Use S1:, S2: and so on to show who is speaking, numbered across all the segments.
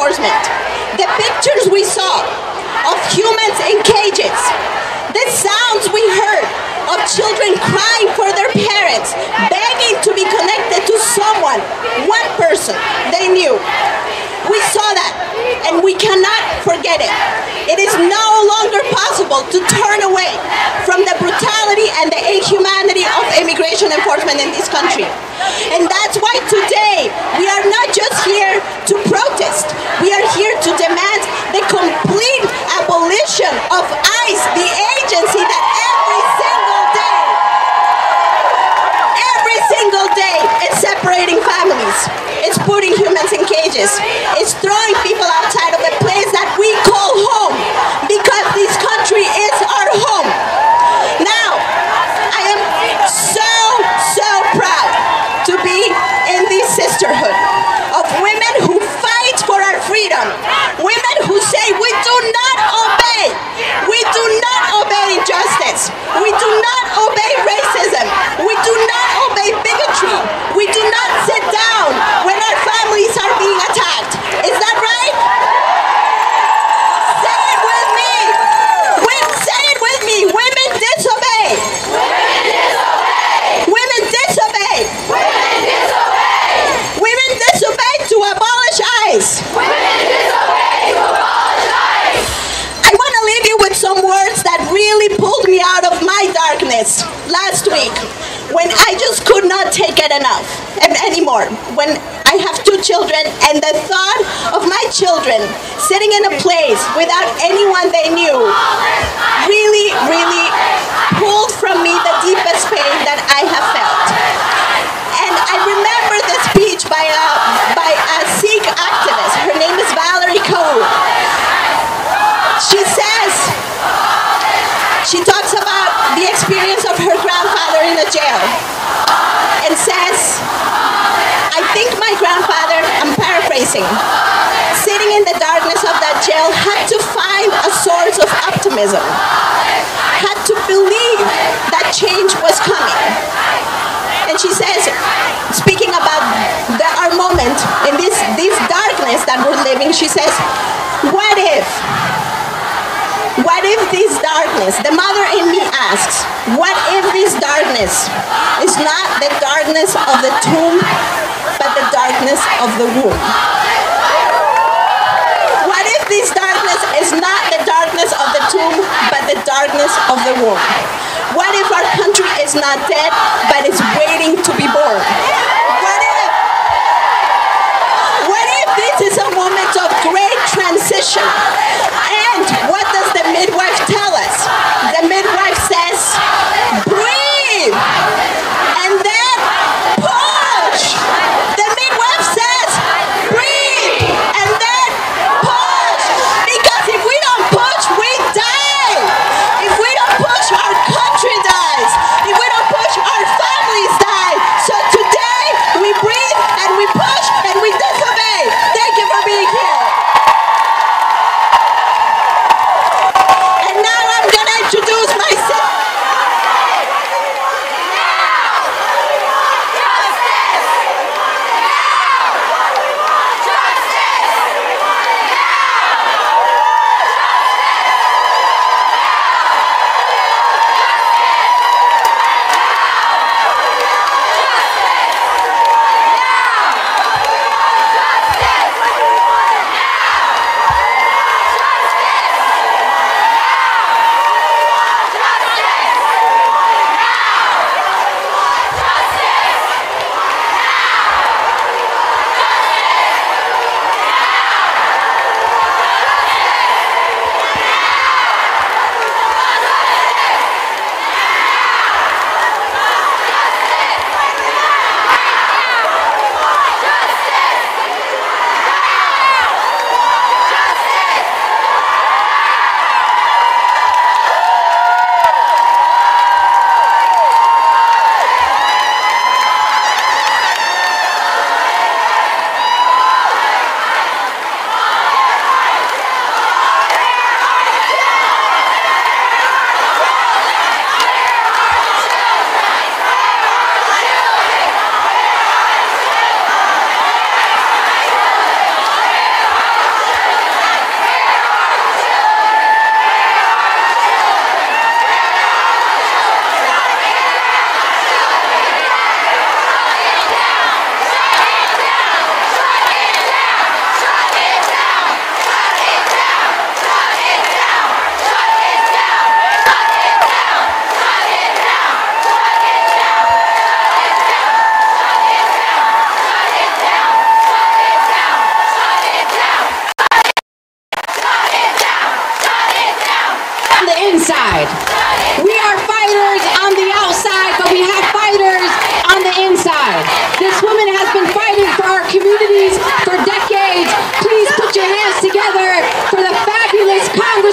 S1: enforcement. The pictures we saw of humans in cages, the sounds we heard of children crying for their parents, begging to be connected to someone, one person they knew. We saw that, and we cannot forget it. It is no longer possible to turn away from the brutality and the inhumanity of immigration enforcement in this country. And that's why today we are not just here to protest. We are here to demand the complete abolition of ICE, the agency that every single day is separating families. It's putting humans in cages. It's throwing people outside of the place that we call home, because this country is our home. Now, I am so proud to be in this sisterhood of women who fight for our freedom, women who say we do not obey injustice, we do not obey racism, we do not obey bigotry, we do not sit down when our families are being attacked. Is that right? Say it with me. Say it with me. Women disobey. Women disobey. Women disobey. Women disobey to abolish ICE. Women disobey to abolish ICE. I want to leave you with some words that really pulled me out of my darkness last week, when I just could not take it anymore. When I have 2 children, and the thought of my children sitting in a place without anyone they knew really pulled from me the deepest pain that I have felt. And I remember the speech by a Sikh activist. Her name is Valerie Kaur. She talks about the experience of her grandfather in the jail, and says, I think my grandfather, I'm paraphrasing, sitting in the darkness of that jail, had to find a source of optimism, had to believe that change was coming. And she says, speaking about our moment in this darkness that we're living, she says, what if this darkness, the mother in me asks, what if this darkness is not the darkness of the tomb, but the darkness of the womb? What if this darkness is not the darkness of the tomb, but the darkness of the womb? What if our country is not dead, but is waiting to be born? What if this is a moment of great transition? And what does the midwife tell us? The midwife says, breathe, and then push. The midwife says, breathe, and then push. Because if we don't push, we die. If we don't push, our country dies. If we don't push, our families die. So today,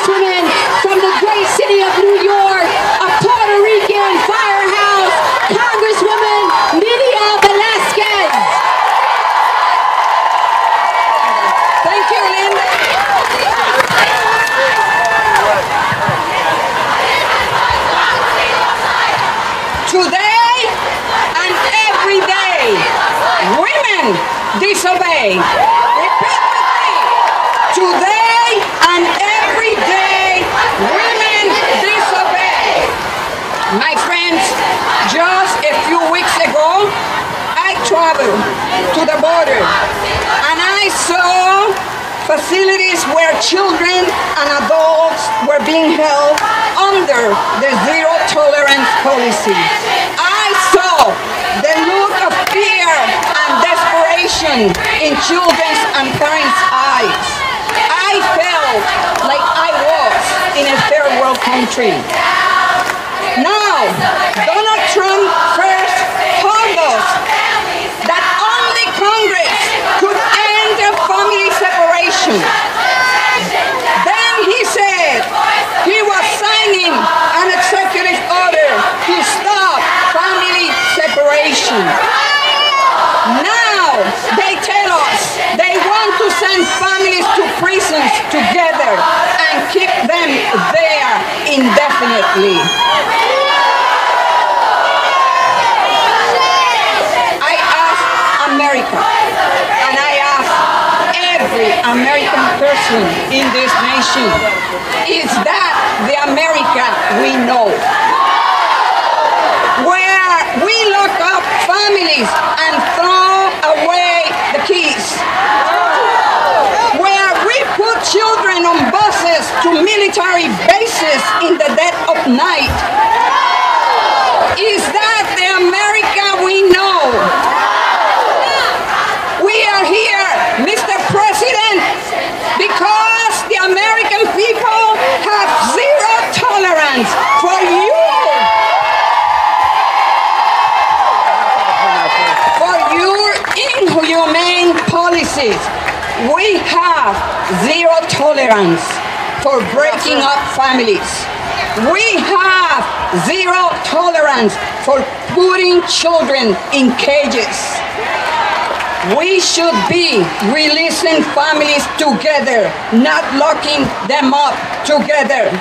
S2: congresswoman from the great city of New York, a Puerto Rican firehouse, Congresswoman Lydia Velasquez.
S1: Thank you, Linda. Today and every day, women disobey. Repeat with me. Today and every day, women disobey. My friends, just a few weeks ago, I traveled to the border and I saw facilities where children and adults were being held under the zero tolerance policy. I saw the look of fear and desperation in children's and parents' eyes. I felt like I was in a third world country. Now, Donald Trump first told us that only Congress could end the family separation. Then he said he was signing an executive order to stop family separation. Now they tell us they want to send families to prisons together and keep them there indefinitely. I ask America, and I ask every American person in this nation, is that the America we know? Where we lock up families and throw away the keys? Where we put children on buses to military bases in the dead of night? Is that the America we know? We are here, Mr. President, because the American people have zero tolerance for you. For your inhumane policies. We have zero tolerance for breaking up families. We have zero tolerance for putting children in cages. We should be releasing families together, not locking them up together.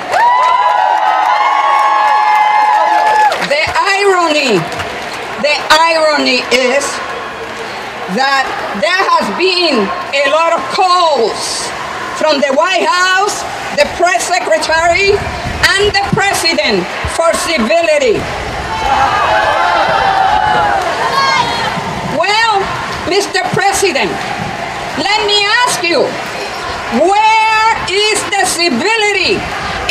S1: The irony is that there has been a lot of calls from the White House, the press secretary, and the president for civility. Well, Mr. President, let me ask you, where is the civility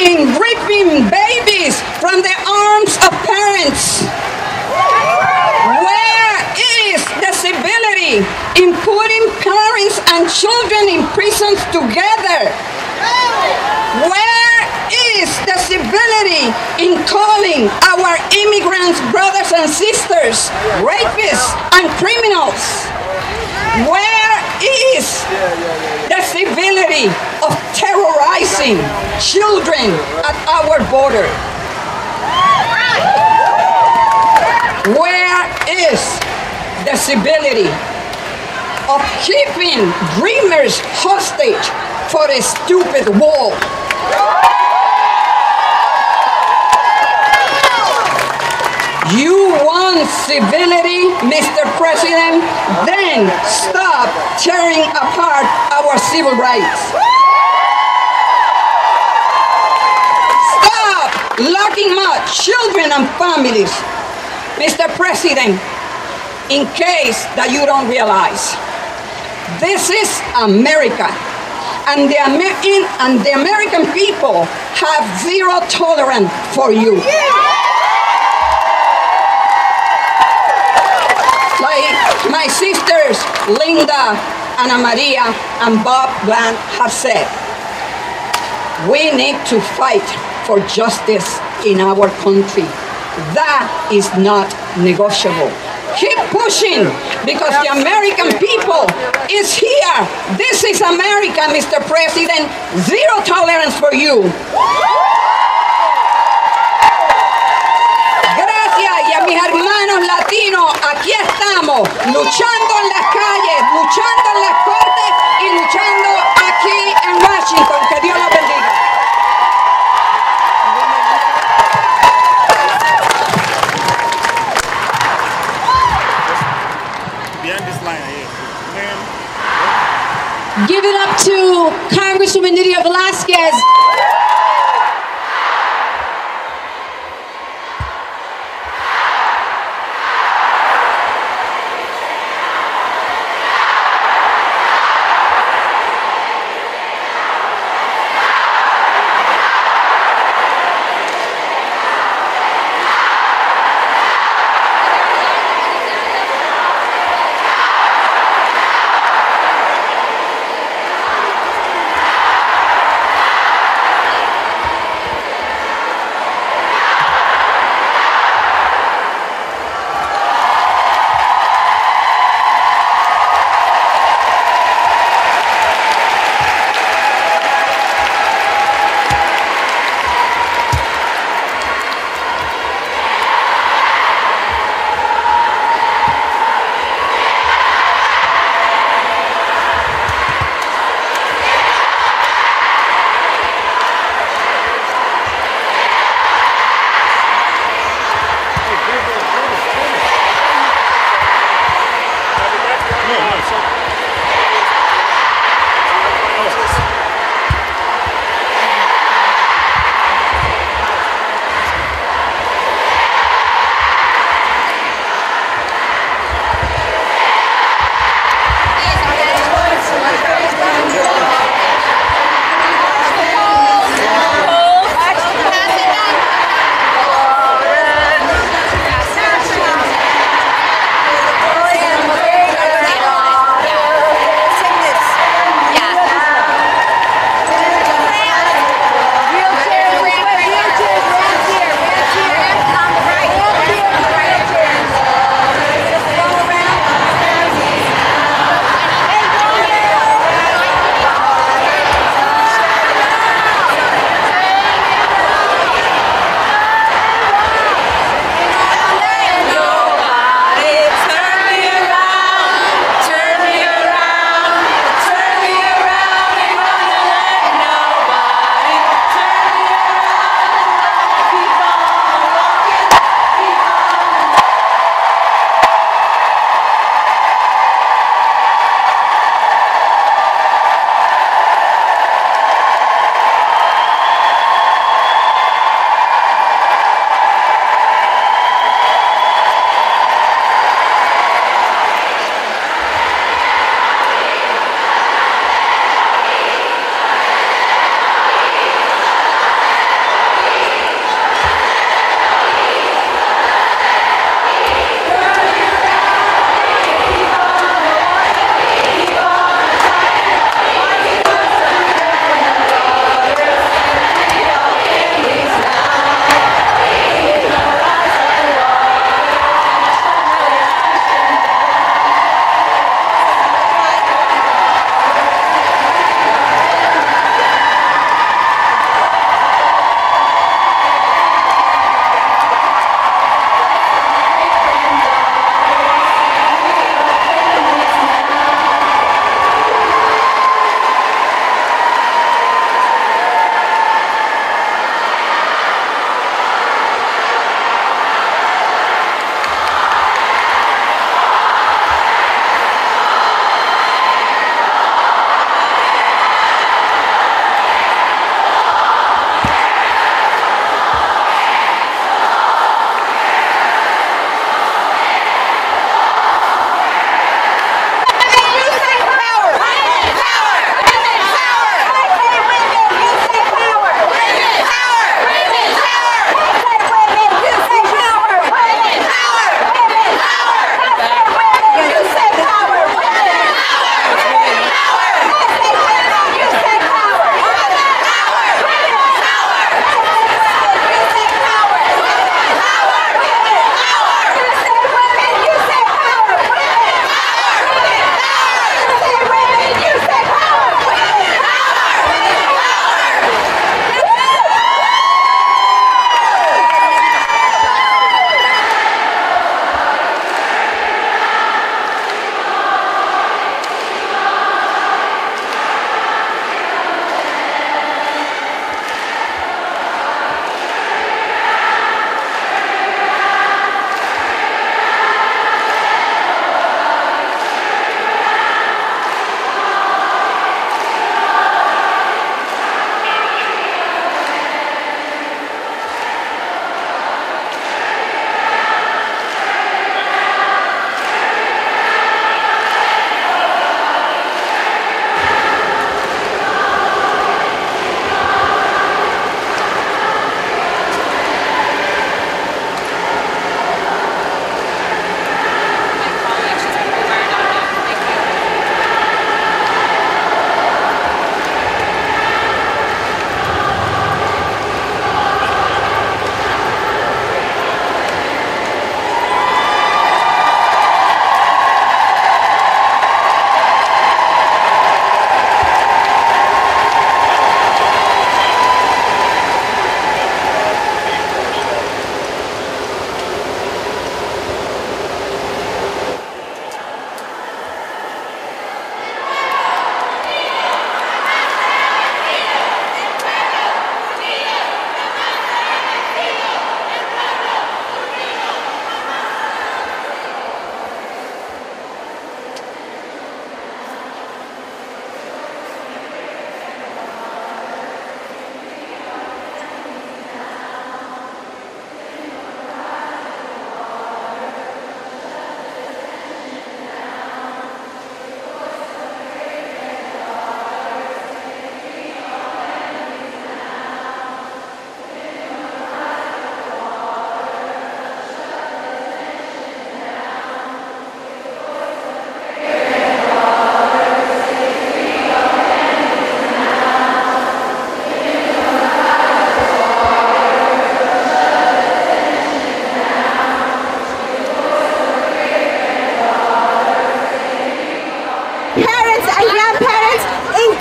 S1: in ripping babies from the arms of parents? Where is the civility in putting parents and children in prisons together? Where is the civility in calling our immigrants brothers and sisters rapists and criminals? Where is the civility of terrorizing children at our border? Where is the civility of keeping dreamers hostage for a stupid wall? You want civility, Mr. President? Then stop tearing apart our civil rights. Stop locking up children and families. Mr. President, in case that you don't realize, this is America, and the American people have zero tolerance for you. Like my sisters Linda, Ana Maria, and Bob Bland have said, we need to fight for justice in our country. That is not negotiable.
S2: Keep pushing, because the American people is here. This is America, Mr. President. Zero tolerance for you. Gracias, y a mis hermanos latinos, aquí estamos, luchando en las calles, luchando en las cortes y luchando aquí en Washington. Que Dios los bendiga. Give it up to Congresswoman Nydia Velázquez.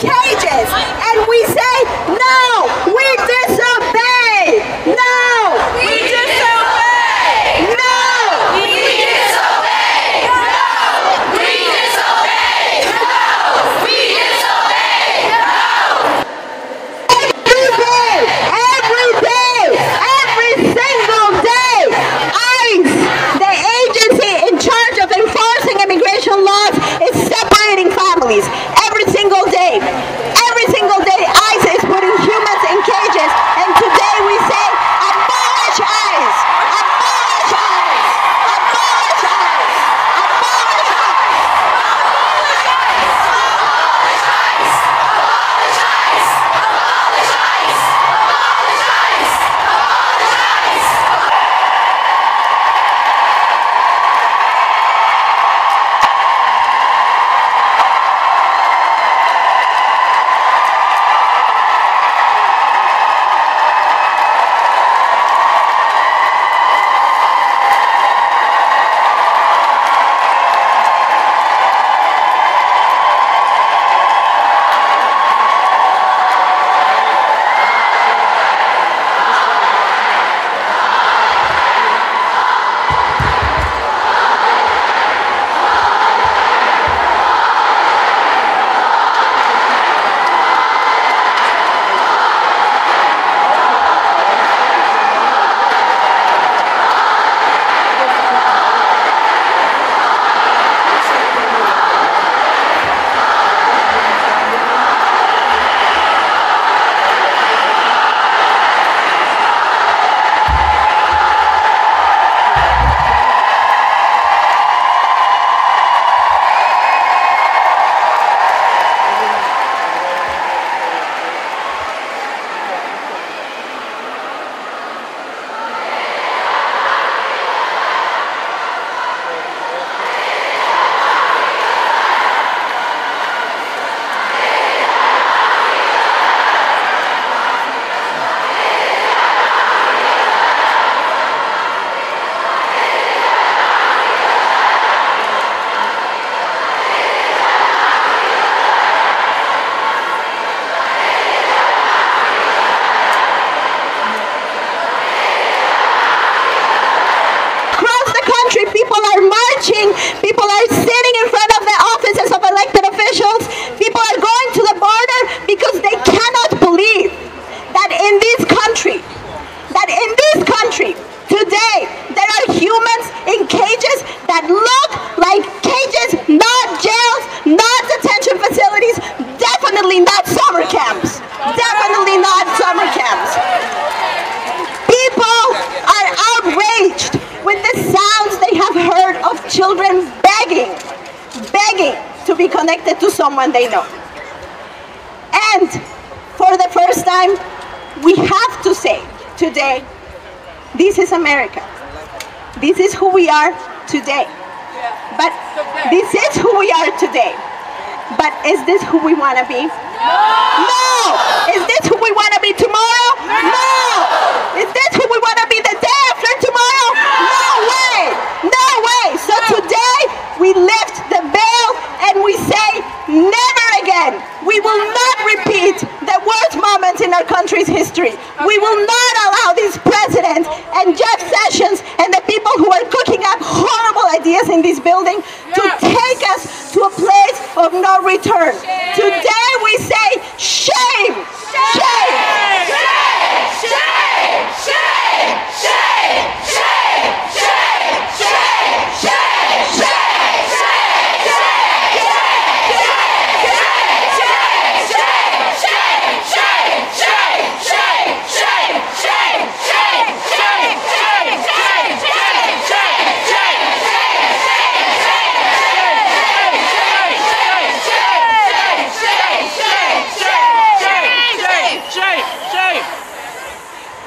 S1: cages, and we say, no, we disobey. No, we disobey. No, we disobey. No, we disobey. No, we disobey. No. Every single day, ICE, the agency in charge of enforcing immigration laws, is separating families. Every single day, ICE is putting humans in cages, and today we say, abolish ICE! Abolish ICE! Abolish ICE! Abolish ICE! Abolish ICE! Abolish ICE! Abolish ICE! Abolish ICE! Abolish ICE! Abolish ICE! People are sitting in front of the offices of elected officials. People are going to the border because they cannot believe that in this country, today, there are humans in cages that look like cages, not jails, not detention facilities, definitely not summer camps. Definitely not summer camps. People are outraged with the sounds they have heard of children begging to be connected to someone they know. And for the first time, we have to say today, this is America. This is who we are today. But this is who we are today. But is this who we want to be? No! Is this who we want to be tomorrow? No! Is this who we want to be the day after tomorrow? No way! No way! So today we lift the veil and we say, never again! We will not repeat the worst moments in our country's history. We will not allow these presidents and Jeff Sessions and the people who are cooking up horrible ideas in this building to take us to a place of no return. Today we say, shame! Shame! Shame! Shame! Shame! Shame! Shame! Shame! Shame! Shame!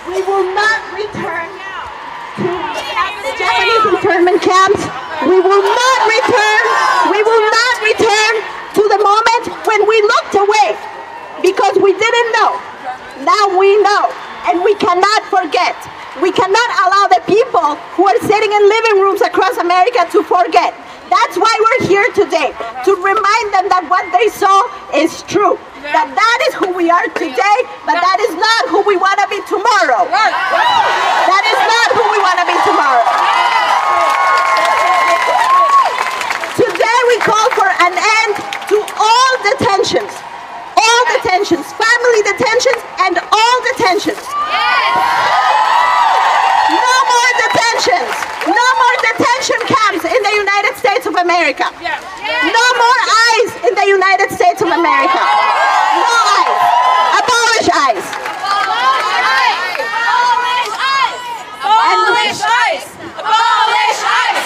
S1: We will not return to Japanese internment camps. We will not return. We will not return to the moment when we looked away because we didn't know. Now we know, and we cannot forget. We cannot allow the people who are sitting in living rooms across America to forget. That's why we're here today, to remind them that what they saw is true. that is who we are today, but that is not who we want to be tomorrow. That is not who we want to be tomorrow. Today we call for an end to all detentions. All detentions, family detentions, and all detentions. No more detentions. No more detention camps in the United States of America. No more ICE in the United States of America. No ICE. Abolish ICE.
S3: Abolish ICE! Abolish ICE! Abolish ICE!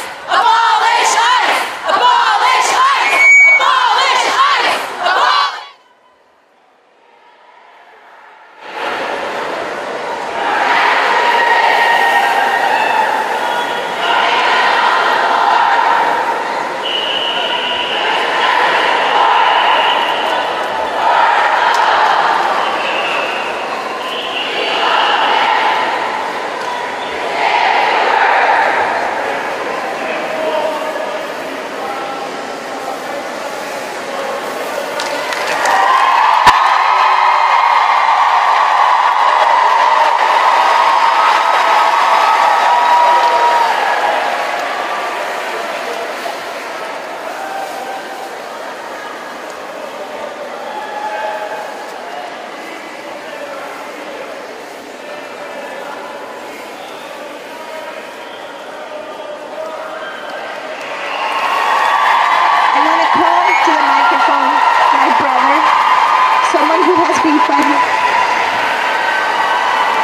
S3: Abolish ICE! Abolish ICE! Abolish ICE! Abolish!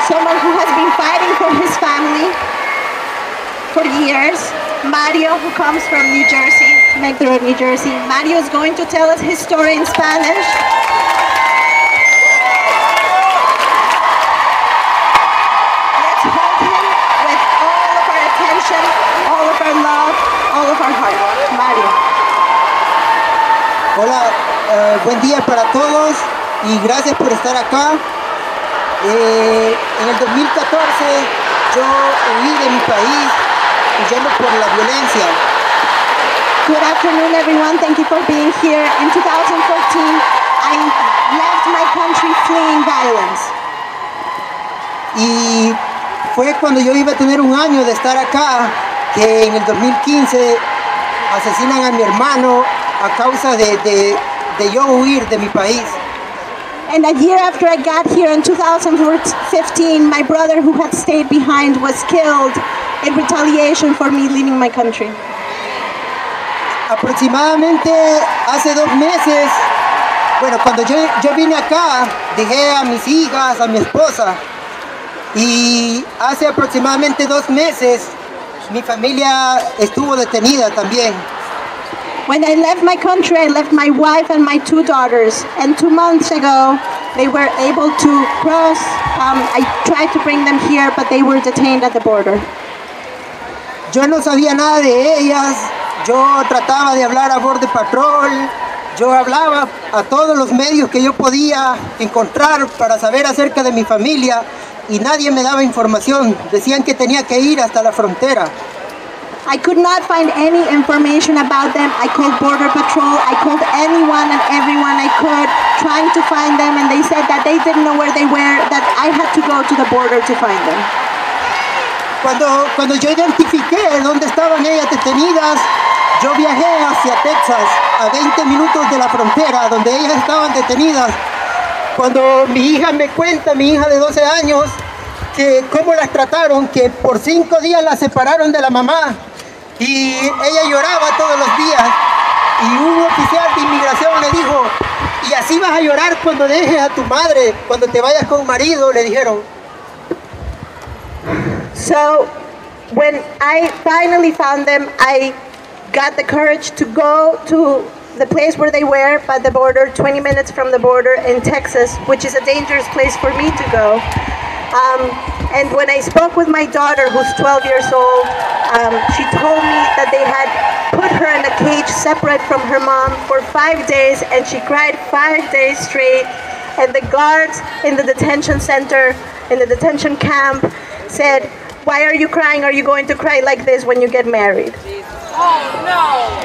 S1: Someone who has been fighting for his family for years. Mario, who comes from New Jersey, Medford, New Jersey. Mario is going to tell us his story in Spanish. Let's hold him with all of our attention, all of our love, all of our heart. Mario.
S4: Hola, buen día para todos y gracias por estar acá. En el 2014 yo huí de mi país huyendo por la violencia.
S1: Good afternoon, everyone. Thank you for being here. In 2014, I left my country fleeing violence.
S4: Y fue cuando yo iba a tener un año de estar acá que en el 2015 asesinan a mi hermano a causa de yo huir de mi país.
S1: And a year after I got here in 2015, my brother who had stayed behind was killed in retaliation for me leaving my country.
S4: Aproximadamente hace 2 meses, bueno, cuando yo vine acá, dejé a mis hijas, a mi esposa, y hace aproximadamente 2 meses mi familia estuvo detenida también.
S1: When I left my country, I left my wife and my 2 daughters. And 2 months ago, they were able to cross. I tried to bring them here, but they were detained at the border.
S4: Yo no sabía nada de ellas. Yo trataba de hablar a Border Patrol. Yo hablaba a todos los medios que yo podía encontrar para saber acerca de mi familia. Y nadie me daba información. Decían que tenía que ir hasta la frontera.
S1: I could not find any information about them. I called Border Patrol. I called anyone and everyone I could, trying to find them, and they said that they didn't know where they were, that I had to go to the border to find them.
S4: Cuando yo identifiqué dónde estaban ellas detenidas, yo viajé hacia Texas, a 20 minutos de la frontera, donde ellas estaban detenidas. Cuando mi hija me cuenta, mi hija de 12 años, que cómo las trataron, que por 5 días las separaron de la mamá. Y ella lloraba todos los días y un oficial de inmigración le dijo, y así vas a llorar cuando dejes a tu madre, cuando te vayas con marido, le dijeron.
S1: So when I finally found them, I got the courage to go to the place where they were, by the border, 20 minutes from the border in Texas, which is a dangerous place for me to go. And when I spoke with my daughter, who's 12 years old, she told me that they had put her in a cage separate from her mom for 5 days, and she cried 5 days straight. And the guards in the detention center, in the detention camp, said, "Why are you crying? Are you going to cry like this when you get married?"
S3: Oh no!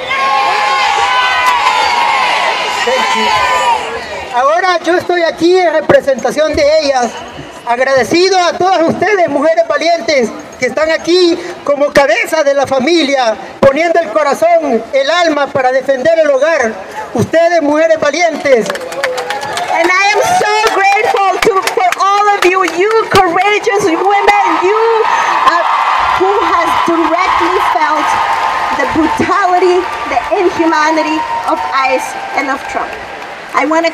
S4: Thank you. Ahora yo estoy aquí en representación de ellas, agradecido a todas ustedes, mujeres valientes, que están aquí como cabeza de la familia, poniendo el corazón, el alma para defender el hogar. Ustedes, mujeres valientes.
S1: And I am so grateful for all of you, you courageous women, you who has directly felt the brutality, the inhumanity of ICE and of Trump. I want to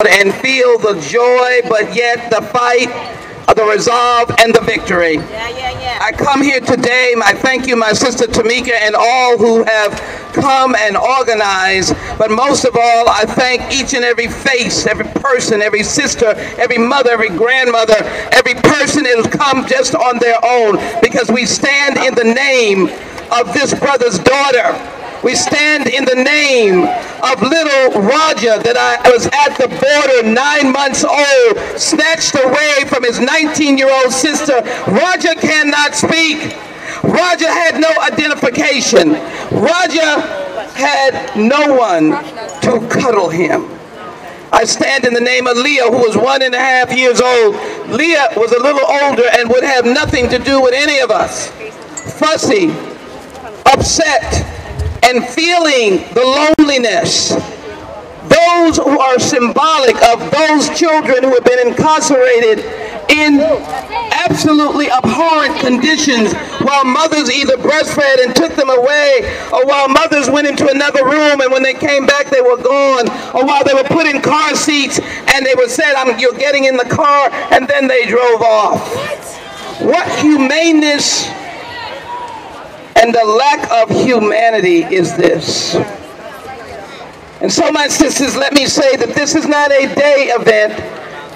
S5: and feel the joy, but yet the fight, the resolve, and the victory. I come here today, I thank you, my sister Tamika, and all who have come and organized, but most of all, I thank each and every face, every person, every sister, every mother, every grandmother, every person that has come just on their own, because we stand in the name of this brother's daughter. We stand in the name of little Roger that I was at the border 9 months old, snatched away from his 19-year-old sister. Roger cannot speak. Roger had no identification. Roger had no one to cuddle him. I stand in the name of Leah, who was 1.5 years old. Leah was a little older and would have nothing to do with any of us. Fussy, upset, and feeling the loneliness. Those who are symbolic of those children who have been incarcerated in absolutely abhorrent conditions, while mothers either breastfed and took them away, or while mothers went into another room and when they came back they were gone, or while they were put in car seats and they were said, you're getting in the car, and then they drove off. What humaneness and the lack of humanity is this? And so, my sisters, let me say that this is not a day event.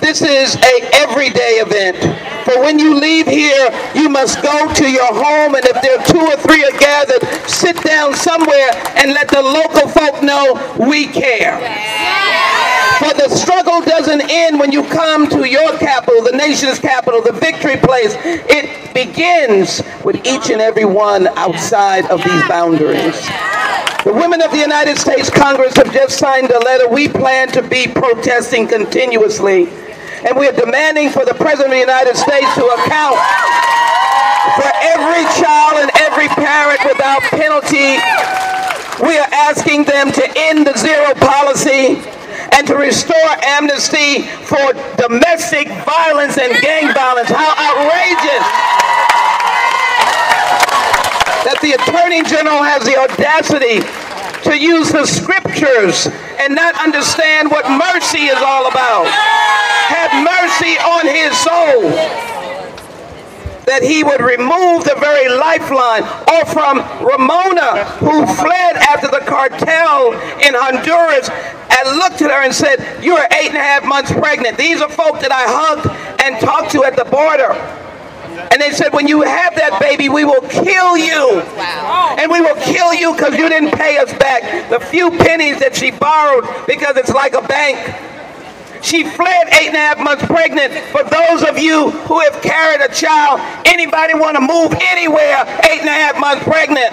S5: This is an everyday event. For when you leave here, you must go to your home, and if there are 2 or 3 are gathered, sit down somewhere and let the local folk know we care. For the struggle doesn't end when you come to your capital, the nation's capital, the victory place. It begins with each and every one outside of these boundaries. The women of the United States Congress have just signed a letter. We plan to be protesting continuously. And we are demanding for the President of the United States to account for every child and every parent without penalty. We are asking them to end the zero policy. and to restore amnesty for domestic violence and gang violence. How outrageous that the Attorney General has the audacity to use the scriptures and not understand what mercy is all about. Have mercy on his soul. That he would remove the very lifeline. Or from Ramona, who fled after the cartel in Honduras and looked at her and said, "You are 8.5 months pregnant." These are folk that I hugged and talked to at the border. And they said, "When you have that baby, we will kill you. And we will kill you because you didn't pay us back the few pennies that she borrowed, because it's like a bank." She fled 8.5 months pregnant. For those of you who have carried a child, anybody want to move anywhere 8.5 months pregnant?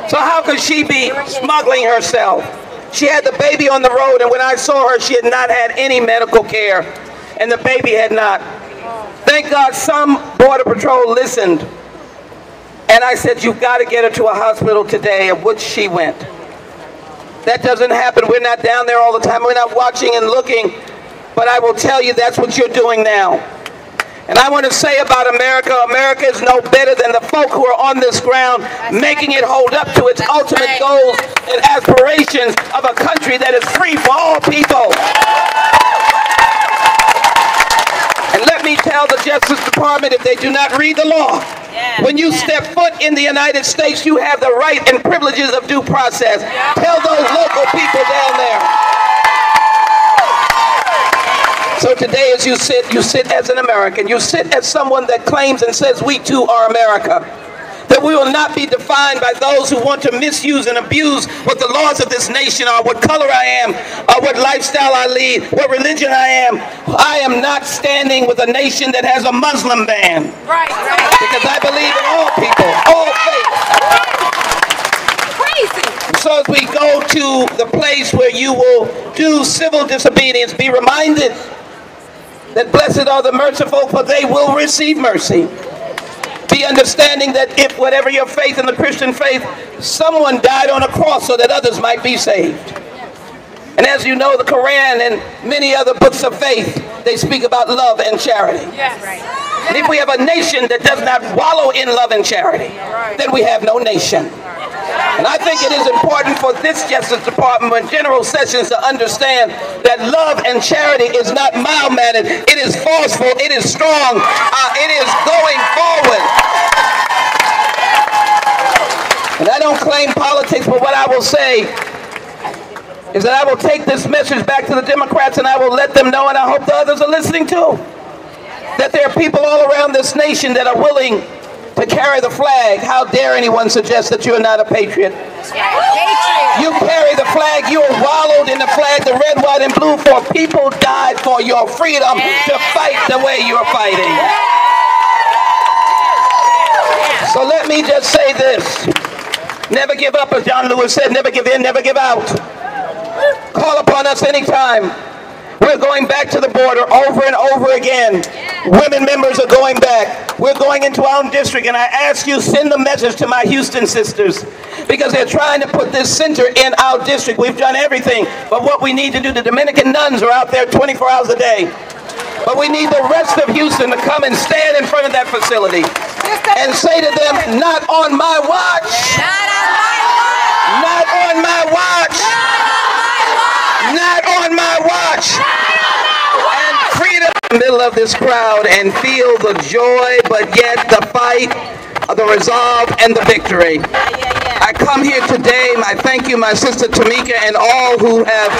S5: So how could she be smuggling herself? She had the baby on the road, and when I saw her, she had not had any medical care, and the baby had not. Thank God some Border Patrol listened. And I said, "You've got to get her to a hospital today," of which she went. That doesn't happen. We're not down there all the time. We're not watching and looking. But I will tell you, that's what you're doing now. And I want to say about America, America is no better than the folk who are on this ground, making it hold up to its ultimate goals and aspirations of a country that is free for all people. And let me tell the Justice Department, if they do not read the law, when you step foot in the United States, you have the right and privileges of due process. Tell those local people down there. So today as you sit as an American, you sit as someone that claims and says we too are America. That we will not be defined by those who want to misuse and abuse what the laws of this nation are, what color I am, what lifestyle I lead, what religion I am. I am not standing with a nation that has a Muslim ban. Right. Because I believe in all people, all faiths. Crazy. So as we go to the place where you will do civil disobedience, be reminded that blessed are the merciful, for they will receive mercy. Be understanding that if whatever your faith in the Christian faith, someone died on a cross so that others might be saved. And as you know, the Quran and many other books of faith, they speak about love and charity. Yes. And if we have a nation that does not wallow in love and charity, then we have no nation. And I think it is important for this Justice Department and General Sessions to understand that love and charity is not mild-mannered. It is forceful. It is strong. It is going forward. And I don't claim politics, but what I will say is that I will take this message back to the Democrats and I will let them know, and I hope the others are listening too, that there are people all around this nation that are willing to carry the flag. How dare anyone suggest that you are not a patriot? You carry the flag. You are wallowed in the flag, the red, white, and blue, for people died for your freedom to fight the way you are fighting. So let me just say this. Never give up, as John Lewis said. Never give in, never give out. Call upon us anytime. We're going back to the border over and over again. Women members are going back. We're going into our own district, and I ask you, send the message to my Houston sisters, because they're trying to put this center in our district. We've done everything, but what we need to do, the Dominican nuns are out there 24 hours a day. But we need the rest of Houston to come and stand in front of that facility and say to them, not on my watch. Not on my watch. Not on my watch. And freedom in the middle of this crowd and feel the joy, but yet the fight, the resolve, and the victory. I come here today, I thank you, my sister Tamika, and all who have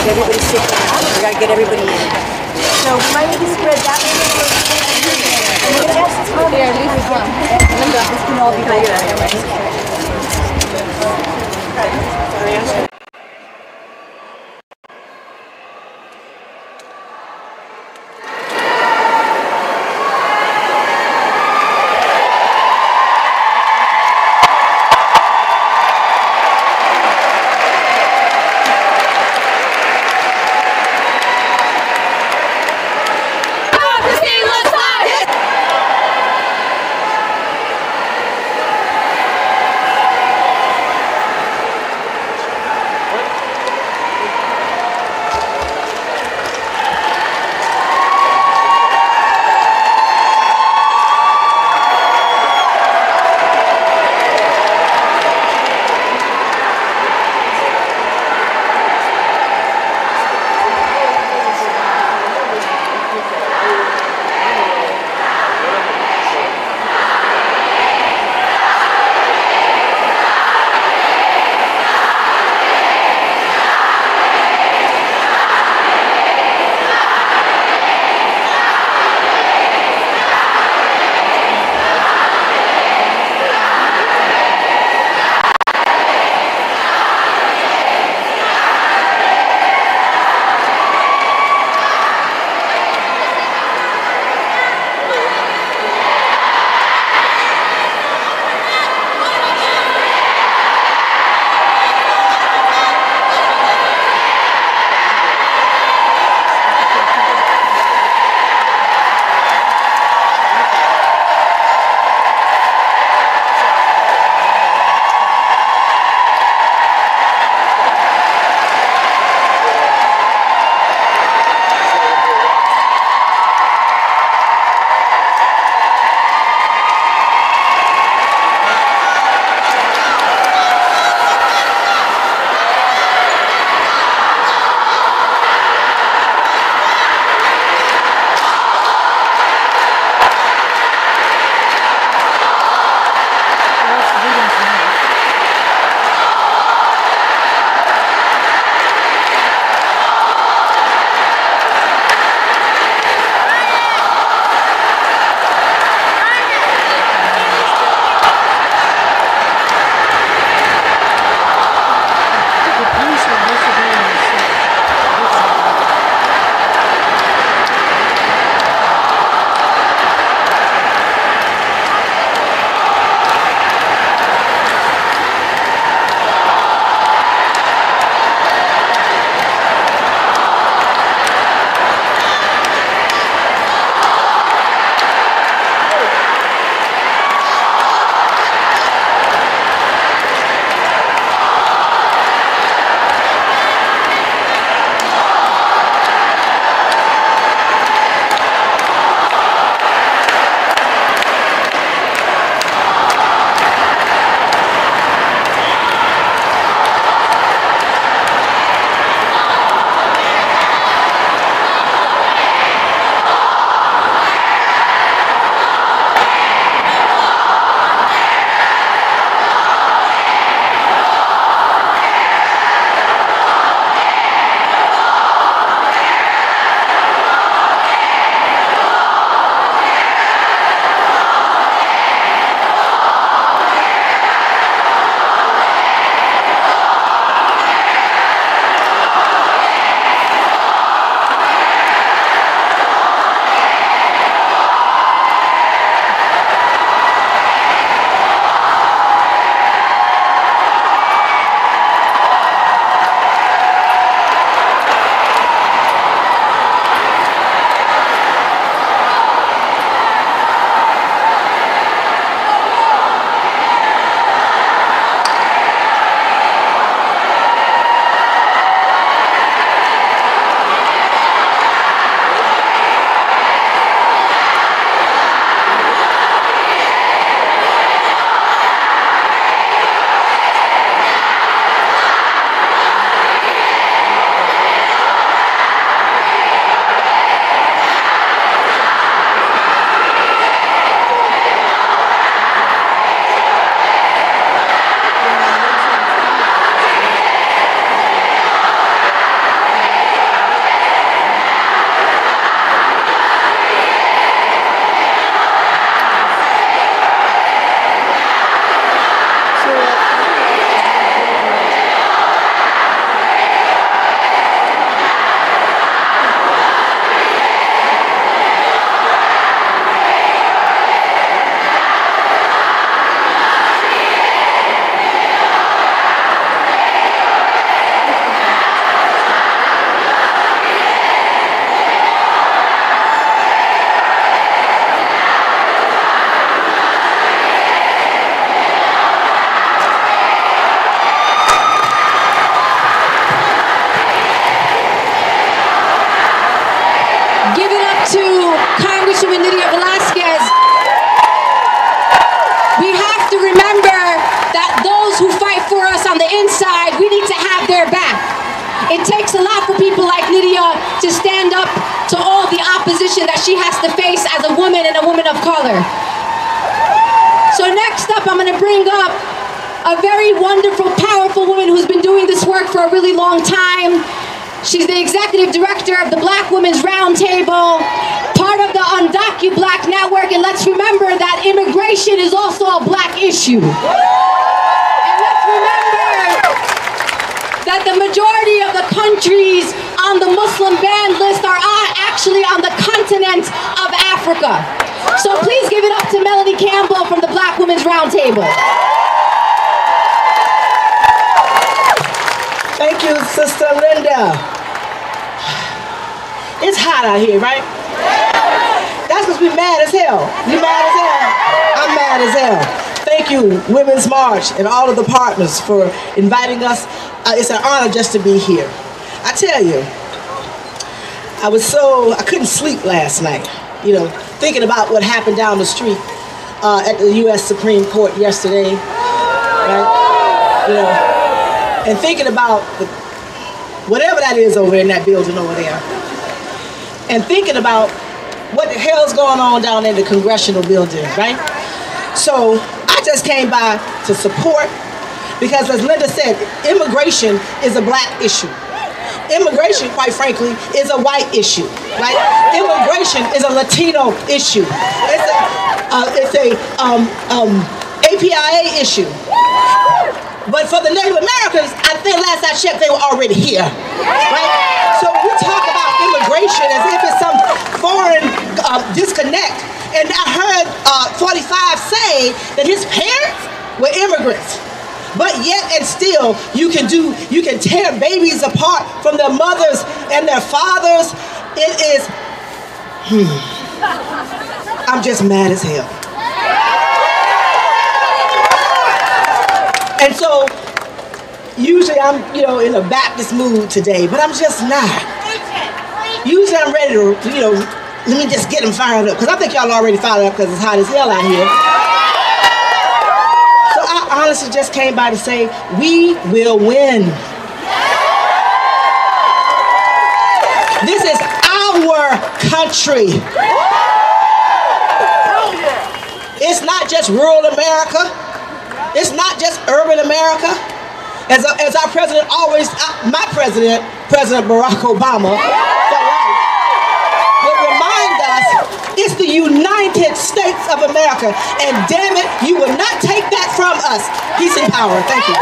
S6: Everybody sit down. We gotta get everybody in. So we might need to spread that way. Here, at least one. Linda, this can all be later.
S2: situation with Lydia Velasquez, we have to remember that those who fight for us on the inside, we need to have their back. It takes a lot for people like Lydia to stand up to all the opposition that she has to face as a woman and a woman of color. So next up, I'm going to bring up a very wonderful, powerful woman who's been doing this work for a really long time. She's the executive director of the Black Women's Roundtable, part of the Undocu-Black Network, and let's remember that immigration is also a Black issue. And let's remember that the majority of the countries on the Muslim ban list are actually on the continent of Africa. So please give it up to Melanie Campbell from the Black Women's Roundtable.
S7: Thank you, Sister Linda. It's hot out here, right? That's because we're mad as hell. You mad as hell? I'm mad as hell. Thank you, Women's March, and all of the partners for inviting us. It's an honor just to be here. I tell you, I couldn't sleep last night, thinking about what happened down the street at the U.S. Supreme Court yesterday, right? And thinking about whatever that is over in that building over there. And thinking about what the hell's going on down in the congressional building, right? So I just came by to support, because as Linda said, immigration is a Black issue. Immigration, quite frankly, is a white issue, right? Immigration is a Latino issue. It's a APIA issue. But for the Native Americans, I think last I checked, they were already here, right? So we talk about immigration as if it's some foreign disconnect. And I heard 45 say that his parents were immigrants. But yet and still, you can tear babies apart from their mothers and their fathers. It is, I'm just mad as hell. And so, usually I'm, in a Baptist mood today, but I'm just not. Usually I'm ready to, let me just get them fired up, because I think y'all already fired up because it's hot as hell out here. So I honestly just came by to say, we will win. This is our country. It's not just rural America. It's not just urban America. As our president always, my president, President Barack Obama, for life, would remind us, it's the United States of America. And damn it, you will not take that from us. Peace and power. Thank you.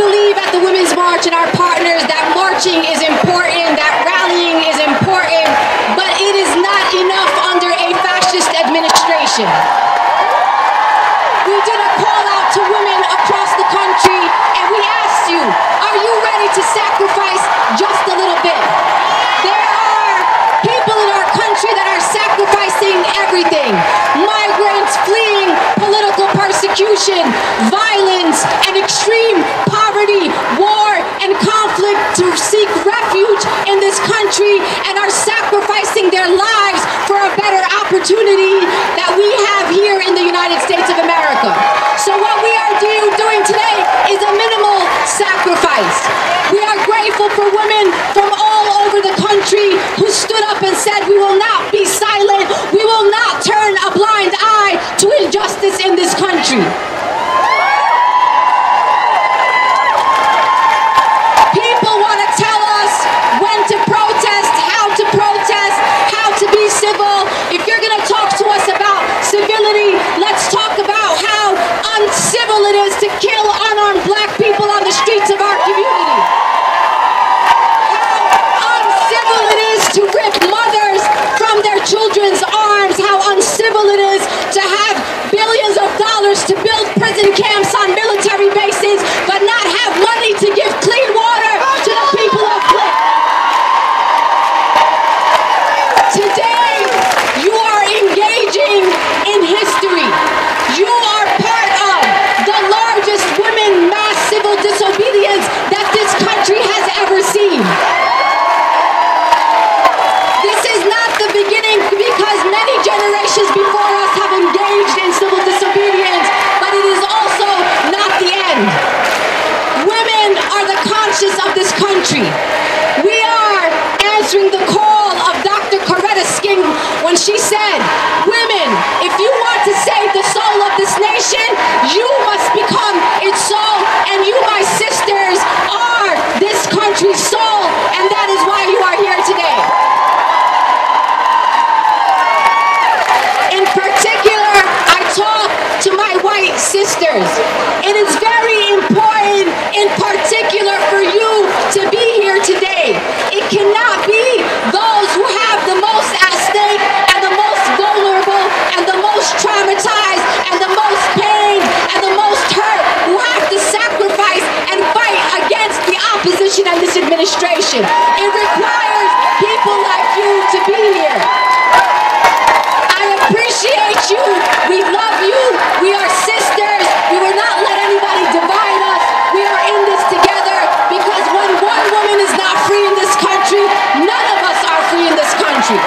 S2: believe at the Women's March and our partners that marching is important, that rallying is important, but it is not enough under a fascist administration. We did a call out to women across the country and we asked you, are you ready to sacrifice just a little bit? There are people in our country that are sacrificing everything. Migrants fleeing political persecution, violence, and extreme poverty, war, and conflict to seek refuge in this country and are sacrificing their lives for a better opportunity that we have here in the United States of America. So what we are doing today is a minimal sacrifice. We are grateful for women from all over the country who stood up and said, we will not be silent, we will not turn a blind eye to injustice in this country. People want to tell us when to protest, how to be civil. If you're going to talk to us about civility, let's talk about how uncivil it is to kill unarmed black people on the streets of our community. How uncivil it is to rip mothers from their children's arms. How uncivil it is to have billions of dollars to build prison camps on military bases, but not have money to give clean water to the people of Flint. Today, you are engaging in history. You are part of the largest women mass civil disobedience that this country has ever seen. This is not the beginning because many generations before us have engaged in civil disobedience, but it is also not the end. Women are the conscience of this country. We are answering the call of Dr. Coretta King when she said, women, if you want to save the soul of this nation, you must become its soul, and you, my sisters, are this country's soul, and that is why you are here today. In particular, I talk to my white sisters. It is very important, in particular, for you to be here today. It cannot be those who have the most at stake and the most vulnerable and the most traumatized and the most pain and the most hurt who have to sacrifice and fight against the opposition and this administration. It requires people like you to be here. I appreciate you. We love you. We are sisters. We will not let anybody divide us. We are in this together because when one woman is not free in this country, none of us are free in this country.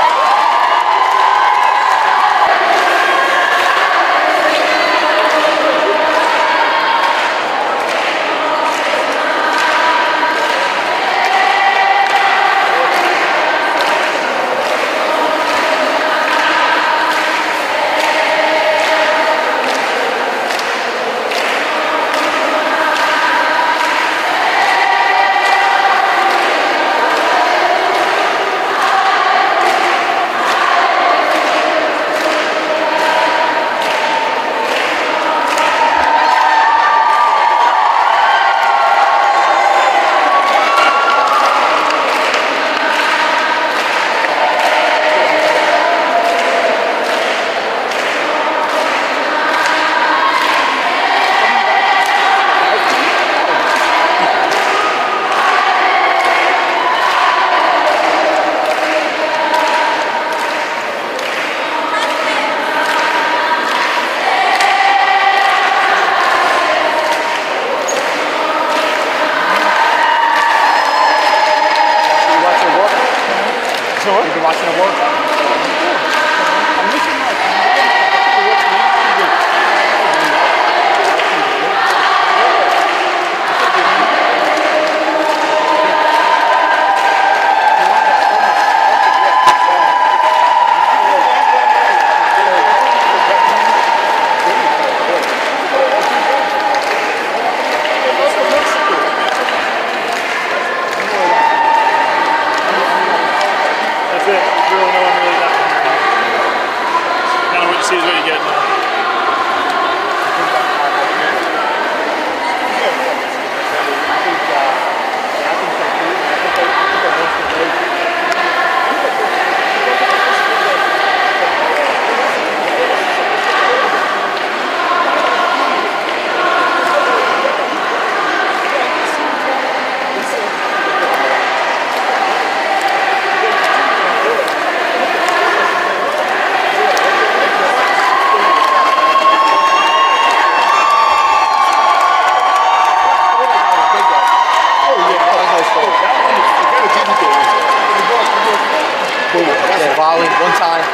S8: That's it. There's really no one One time.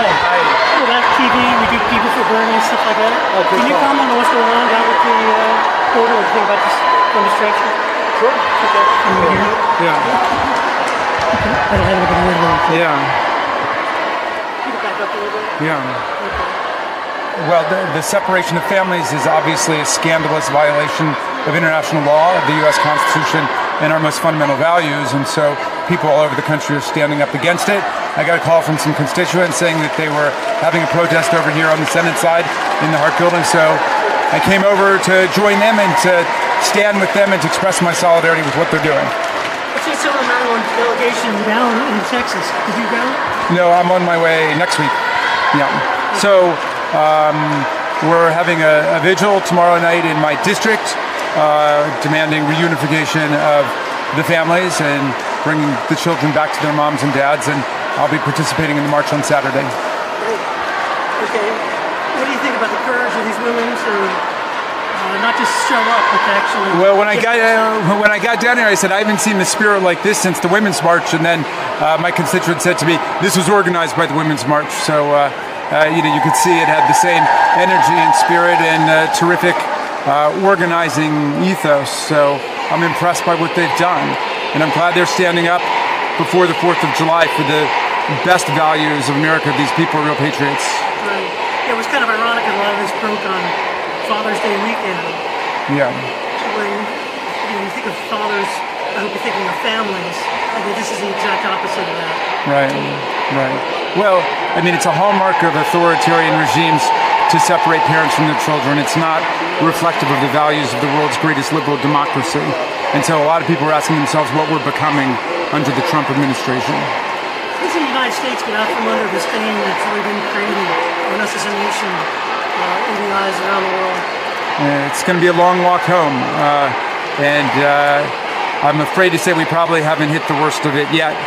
S9: Hi. With act.tv, we do people for Bernie and stuff like that. Can you comment on what's going on down with the border? What do you think about this demonstration?
S10: Sure.
S9: Okay.
S10: Yeah.
S9: I don't have anybody in there.
S10: Yeah.
S9: You can back up a little bit.
S10: Yeah.
S9: Okay.
S10: Well, the separation of families is obviously a scandalous violation of international law, of the U.S. Constitution, and our most fundamental values, and so people all over the country are standing up against it. I got a call from some constituents saying that they were having a protest over here on the Senate side in the Hart Building, so I came over to join them and to stand with them and to express my solidarity with what they're doing.
S9: I see some of the Maryland delegation down in Texas. Did you go?
S10: No, I'm on my way next week. Yeah. So we're having a vigil tomorrow night in my district, demanding reunification of the families and bringing the children back to their moms and dads, and I'll be participating in the march on Saturday.
S9: Great. Okay. What do you think about the courage of these women to not just show up, but to actually...
S10: Well, when I got down here, I said, I haven't seen the spirit like this since the Women's March, and then my constituent said to me, this was organized by the Women's March, so you could see it had the same energy and spirit and terrific organizing ethos, so I'm impressed by what they've done, and I'm glad they're standing up before the 4th of July for the best values of America. These people are real patriots.
S9: Right. It was kind of ironic that a lot of this broke on Father's Day weekend.
S10: Yeah.
S9: When you think of fathers, I hope you're thinking of families. I mean, this is the exact opposite of that.
S10: Right, right. Well, I mean, it's a hallmark of authoritarian regimes to separate parents from their children. It's not reflective of the values of the world's greatest liberal democracy. And so a lot of people are asking themselves what we're becoming under the Trump administration.
S9: How does the United States get out from under this thing that's really been created on us as a nation in the eyes around the world?
S10: It's going to be a long walk home. And I'm afraid to say we probably haven't hit the worst of it yet.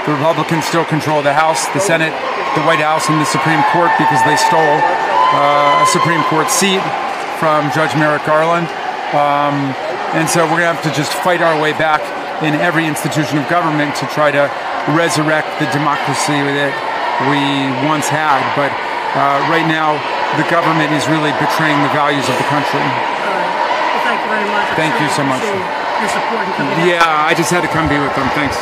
S10: The Republicans still control the House, the Senate, the White House, and the Supreme Court because they stole a Supreme Court seat from Judge Merrick Garland. And so we're going to have to just fight our way back in every institution of government to try to resurrect the democracy that we once had. But right now, the government is really betraying the values of the country.
S9: All right. Well, thank you very much.
S10: Thank you so much.
S9: Your support and coming out.
S10: Yeah, I just had to come be with them. Thanks.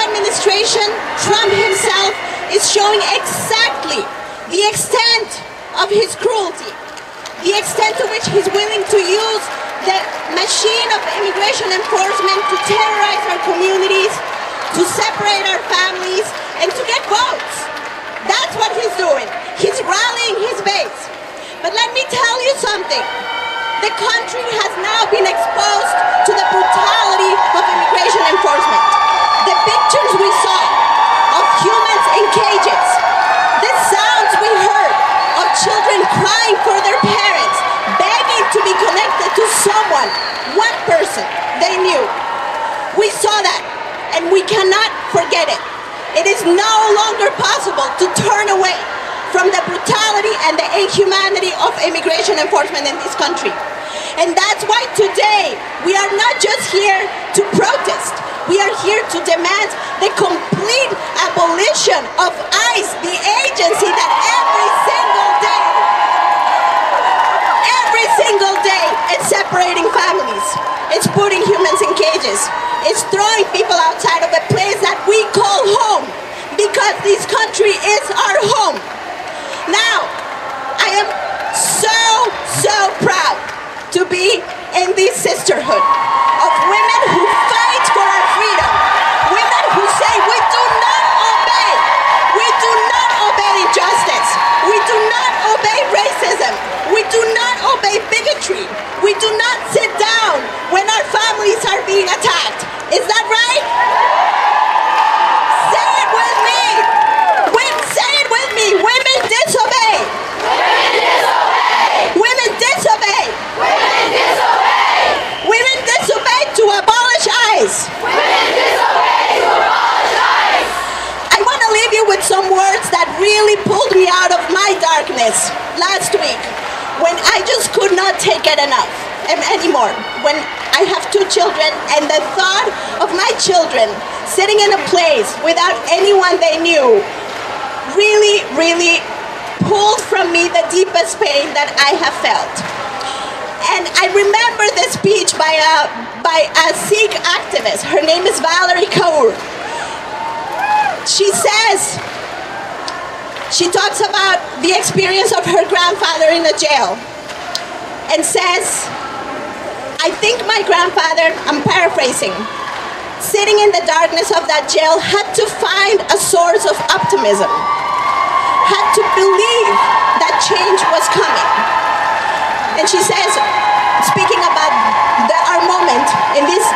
S1: Administration, Trump himself is showing exactly the extent of his cruelty, the extent to which he's willing to use the machine of immigration enforcement to terrorize our communities, to separate our families, and to get votes. That's what he's doing. He's rallying his base. But let me tell you something. The country has now been exposed to the brutality of immigration enforcement. The pictures we saw of humans in cages, saw that, and we cannot forget it. It is no longer possible to turn away from the brutality and the inhumanity of immigration enforcement in this country. And that's why today we are not just here to protest. We are here to demand the complete abolition of ICE, the agency that every single day is separating families. It's putting humans in cages. It's throwing people outside of a place that we call home, because this country is our home. Now, I am so proud to be in this sisterhood of women who fight for our freedom, women who say we do not obey injustice, we do not obey racism, we do not obey bigotry, we do not sit down when our families are being attacked. Is that right? Say it with me. Say it with me. Women disobey.
S3: Women disobey.
S1: Women disobey.
S3: Women disobey.
S1: Women disobey to abolish ICE.
S3: Women disobey to abolish ICE.
S1: I want to leave you with some words that really pulled me out of my darkness last week, when I just could not take it anymore. When I have 2 children, and the thought of my children sitting in a place without anyone they knew really pulled from me the deepest pain that I have felt. And I remember the speech by a Sikh activist. Her name is Valerie Kaur. She talks about the experience of her grandfather in a jail, and says, I think my grandfather, I'm paraphrasing, sitting in the darkness of that jail, had to find a source of optimism, had to believe that change was coming. And she says, speaking about our moment in this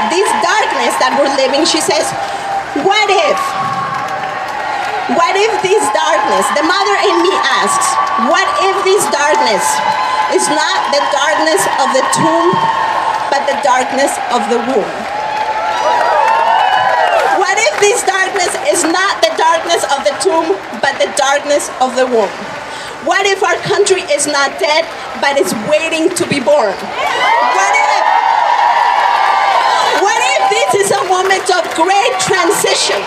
S1: darkness that we're living, she says, what if this darkness, the mother in me asks, what if this darkness is not the darkness of the tomb, but the darkness of the womb? What if this darkness is not the darkness of the tomb, but the darkness of the womb? What if our country is not dead, but is waiting to be born? What if this is a moment of great transition?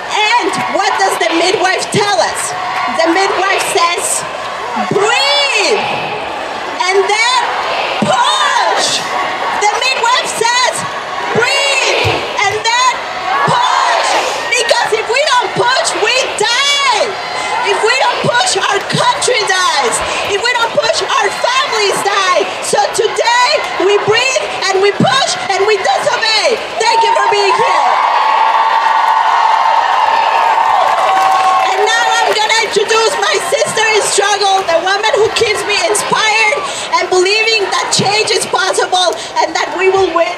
S1: And what does the midwife tell us? The midwife says, breathe, and then push. The midwife says, breathe, and then push. Because if we don't push, we die. If we don't push, our country dies. If we don't push, our families die. So today, we breathe, and we push, and we disobey. Thank you for being here. Introduce my sister in struggle, the woman who keeps me inspired and believing that change is possible and that we will win.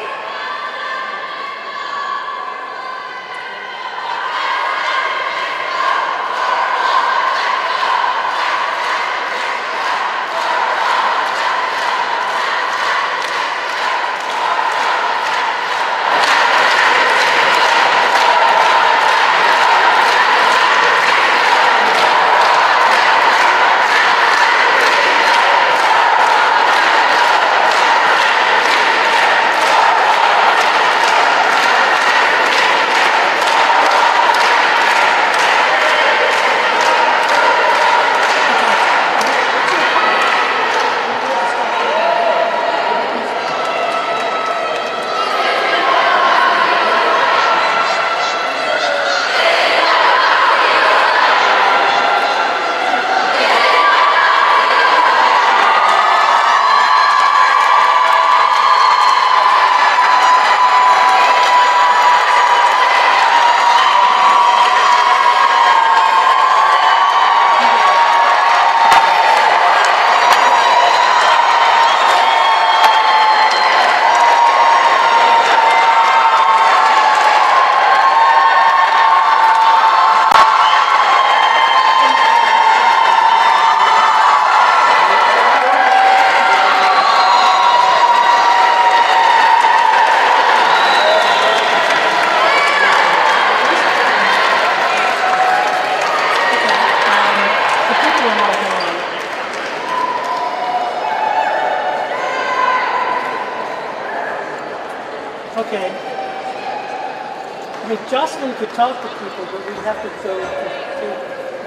S9: mean, Jocelyn could talk to people, but we'd have to go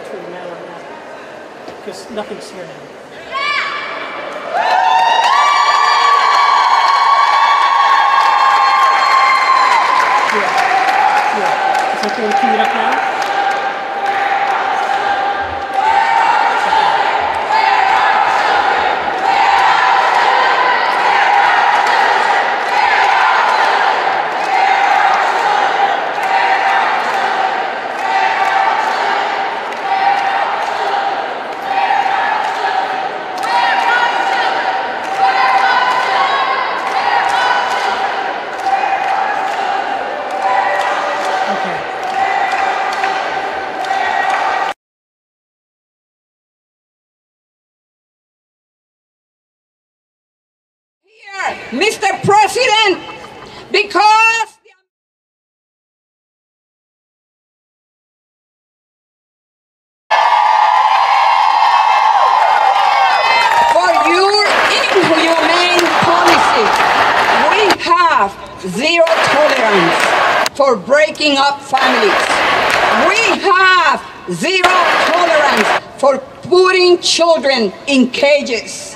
S9: between man and man. Because nothing's here now. Yeah. Is that going to cue it up now?
S11: Mr. President, because for your inhumane policy, we have zero tolerance for breaking up families. We have zero tolerance for putting children in cages.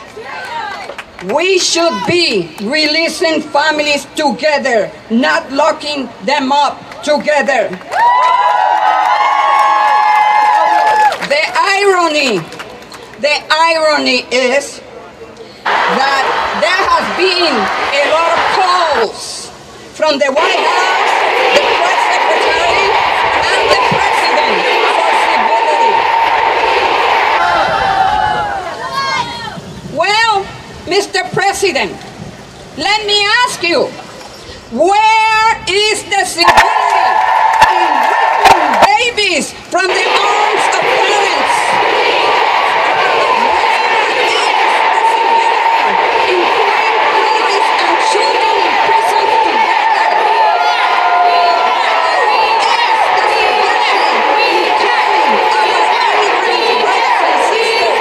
S11: We should be releasing families together, not locking them up together. The irony is that there has been a lot of calls from the White House, the press secretary, and the president for civility. Well, Mr. President, let me ask you, where is the civility in ripping babies from the arms of parents? Where is the civility in putting parents and children in prison together? Where is the civility in killing our immigrant brothers and sisters?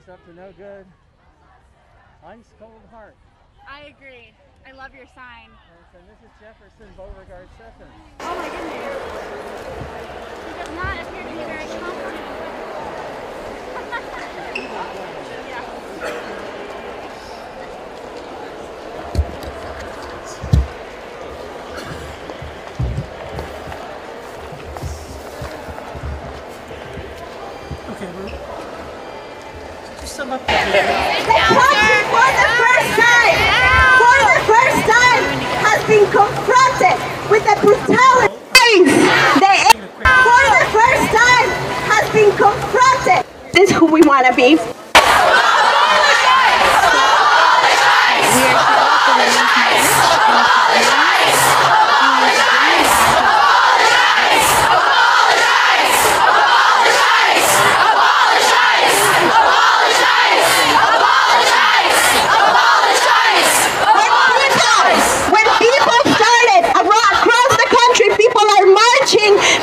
S12: It's up to no good. Ice cold heart.
S13: I agree. I love your sign.
S12: And Mrs. Jefferson, Beauregard Sessions.
S13: Oh my goodness. She does not appear to be very confident.
S9: Okay, just sum up the
S1: country for the first time has been confronted with the brutality. For the first time has been confronted. This is who we want to be.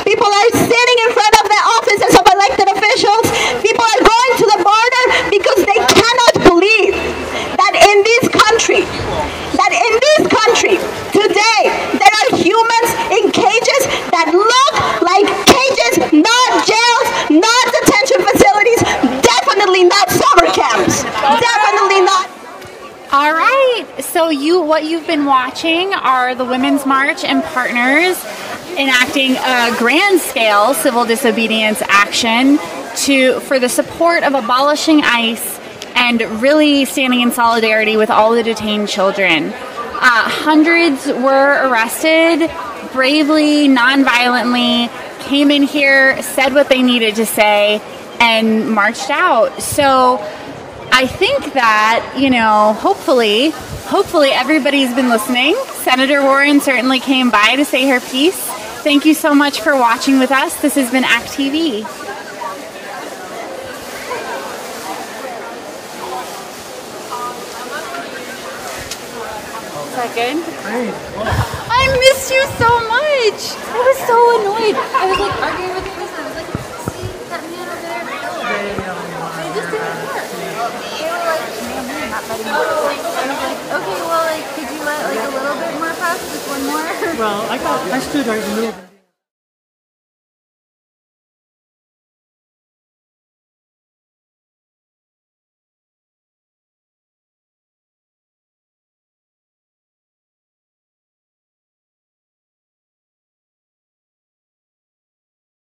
S1: People are sitting in front of the offices of elected officials. People are going to the border because they cannot believe that in this country today, there are humans in cages that look like cages, not jails, not detention facilities, definitely not summer camps, definitely not.
S13: All right, so what you've been watching are the Women's March and partners enacting a grand-scale civil disobedience action for the support of abolishing ICE and really standing in solidarity with all the detained children. Hundreds were arrested, bravely, non-violently, came in here, said what they needed to say, and marched out. So I think that, hopefully everybody's been listening. Senator Warren certainly came by to say her piece. Thank you so much for watching with us. This has been act.tv. Is that good? I missed you so much. I was so annoyed. I was like arguing with you. I was like, see that man over there? I just didn't care. They were like, man, not letting me. I was like, okay, well, could you let a little bit more pass? Just one more?
S9: Well, I stood right in the middle.